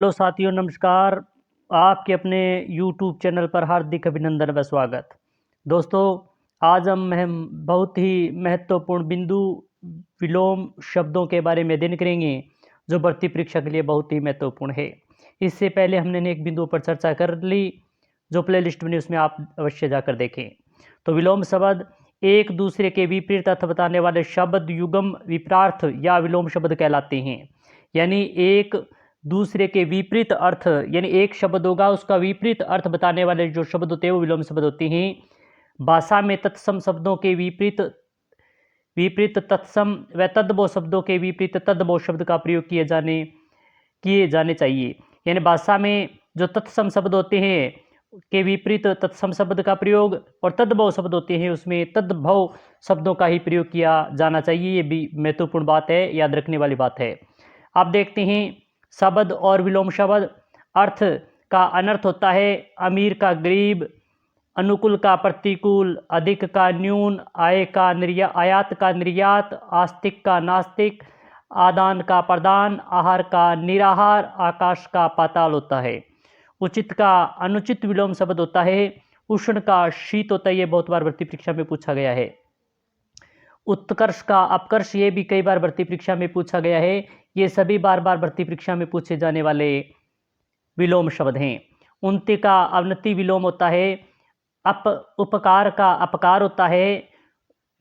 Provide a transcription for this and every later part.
Hello साथियों, नमस्कार। आपके अपने YouTube चैनल पर हार्दिक अभिनंदन व स्वागत। दोस्तों, आज हम बहुत ही महत्वपूर्ण बिंदु विलोम शब्दों के बारे में अध्ययन करेंगे, जो भर्ती परीक्षा के लिए बहुत ही महत्वपूर्ण है। इससे पहले हमने एक बिंदु पर चर्चा कर ली, जो प्लेलिस्ट बनी उसमें आप अवश्य जाकर देखें। तो विलोम शब्द एक दूसरे के विपरीत अर्थ बताने वाले शब्द युग्म विपरार्थ या विलोम शब्द कहलाते हैं। यानी एक दूसरे के विपरीत अर्थ, यानी एक शब्द होगा उसका विपरीत अर्थ बताने वाले जो शब्द होते हैं वो विलोम शब्द होते हैं। भाषा में तत्सम शब्दों के विपरीत विपरीत तत्सम व तद्भव शब्दों के विपरीत तद्भव शब्द का प्रयोग किए जाने चाहिए। यानी भाषा में जो तत्सम शब्द होते हैं के विपरीत तत्सम शब्द का प्रयोग, और तद्भव शब्द होते हैं उसमें तद्भव शब्दों का ही प्रयोग किया जाना चाहिए। ये भी महत्वपूर्ण बात है, याद रखने वाली बात है। आप देखते हैं शब्द और विलोम शब्द। अर्थ का अनर्थ होता है अमीर का गरीब, अनुकूल का प्रतिकूल, अधिक का न्यून, आयात का निर्यात, आस्तिक का नास्तिक, आदान का प्रदान, आहार का निराहार, आकाश का पाताल होता है। उचित का अनुचित विलोम शब्द होता है। उष्ण का शीत होता है। ये बहुत बार भर्ती परीक्षा में पूछा गया है। उत्कर्ष का अपकर्ष, ये भी कई बार भर्ती परीक्षा में पूछा गया है। ये सभी बार बार भर्ती परीक्षा में पूछे जाने वाले विलोम शब्द हैं। उन्नति का अवनति विलोम होता है। उपकार का अपकार होता है।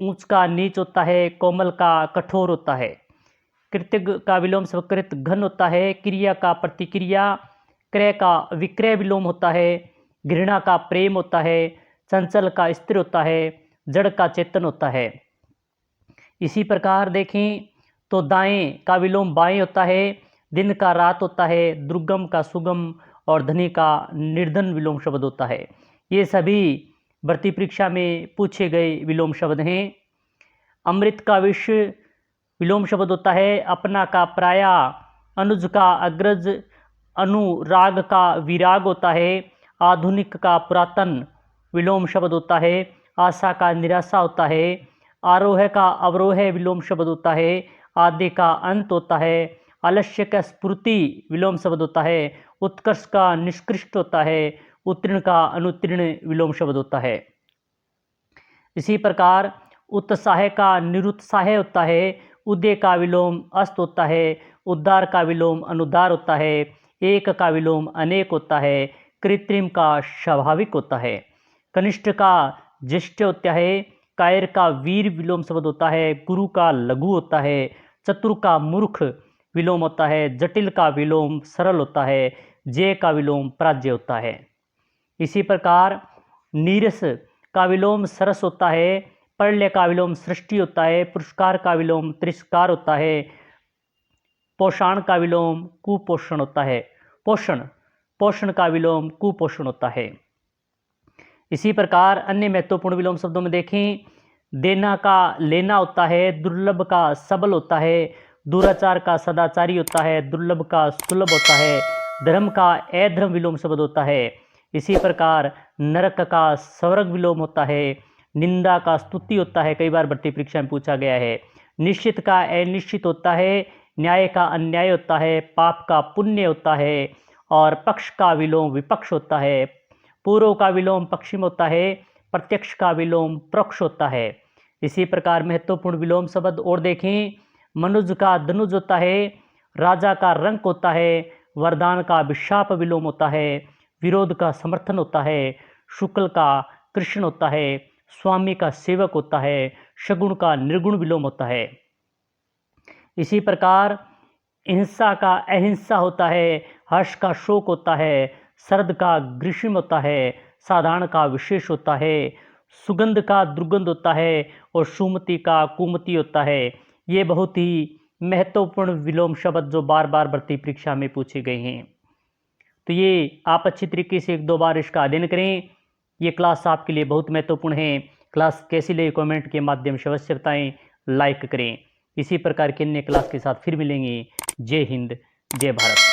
ऊंच का नीच होता है। कोमल का कठोर होता है। कृतज्ञ का विलोम शब्द कृत घन होता है। क्रिया का प्रतिक्रिया, क्रय का विक्रय विलोम होता है। घृणा का प्रेम होता है। चंचल का स्थिर होता है। जड़ का चेतन होता है। इसी प्रकार देखें तो दाएं का विलोम बाएं होता है। दिन का रात होता है। दुर्गम का सुगम और धनी का निर्धन विलोम शब्द होता है। ये सभी भर्ती परीक्षा में पूछे गए विलोम शब्द हैं। अमृत का विष विलोम शब्द होता है। अपना का पराया, अनुज का अग्रज, अनुराग का विराग होता है। आधुनिक का पुरातन विलोम शब्द होता है। आशा का निराशा होता है। आरोह का अवरोह विलोम शब्द होता है। आदि का अंत होता है। आलस्य का स्फूर्ति विलोम शब्द होता है। उत्कर्ष का निष्कृष्ट होता है। उत्तीर्ण का अनुत्तीर्ण विलोम शब्द होता है। इसी प्रकार उत्साह का निरुत्साह होता है। उदय का विलोम अस्त होता है। उद्धार का विलोम अनुद्धार होता है। एक का विलोम अनेक होता है। कृत्रिम का स्वाभाविक होता है। कनिष्ठ का ज्येष्ठ होता है। कायर का वीर विलोम शब्द होता है। गुरु का लघु होता है। चतुर का मूर्ख विलोम होता है। जटिल का विलोम सरल होता है। जय का विलोम प्राज्य होता है। इसी प्रकार नीरस का विलोम सरस होता है। प्रलय का विलोम सृष्टि होता है। पुरस्कार का विलोम तिरस्कार होता है। पोषण का विलोम कुपोषण होता है। पोषण का विलोम कुपोषण होता है। इसी प्रकार अन्य महत्वपूर्ण विलोम शब्दों में देखें, देना का लेना होता है। दुर्लभ का सबल होता है। दुराचार का सदाचारी होता है। दुर्लभ का सुलभ होता है। धर्म का अधर्म विलोम शब्द होता है। इसी प्रकार नरक का स्वर्ग विलोम होता है। निंदा का स्तुति होता है, कई बार भर्ती परीक्षा में पूछा गया है। निश्चित का अनिश्चित होता है। न्याय का अन्याय होता है। पाप का पुण्य होता है। और पक्ष का विलोम विपक्ष होता है। पूर्व का विलोम पश्चिम होता है। प्रत्यक्ष का विलोम परोक्ष होता है। इसी प्रकार महत्वपूर्ण विलोम शब्द और देखें, मनुज का धनुज होता है। राजा का रंक होता है। वरदान का विशाप विलोम होता है। विरोध का समर्थन होता है। शुक्ल का कृष्ण होता है। स्वामी का सेवक होता है। शगुन का निर्गुण विलोम होता है। इसी प्रकार हिंसा का अहिंसा होता है। हर्ष का शोक होता है। शरद का ग्रीष्म होता है। साधारण का विशेष होता है। सुगंध का दुर्गंध होता है। और सुमति का कुमति होता है। ये बहुत ही महत्वपूर्ण विलोम शब्द जो बार बार भर्ती परीक्षा में पूछे गए हैं। तो ये आप अच्छी तरीके से एक दो बार इसका अध्ययन करें। ये क्लास आपके लिए बहुत महत्वपूर्ण है। क्लास कैसी लगी कमेंट के माध्यम से अवश्य बताएं, लाइक करें। इसी प्रकार के अन्य क्लास के साथ फिर मिलेंगे। जय हिंद, जय भारत।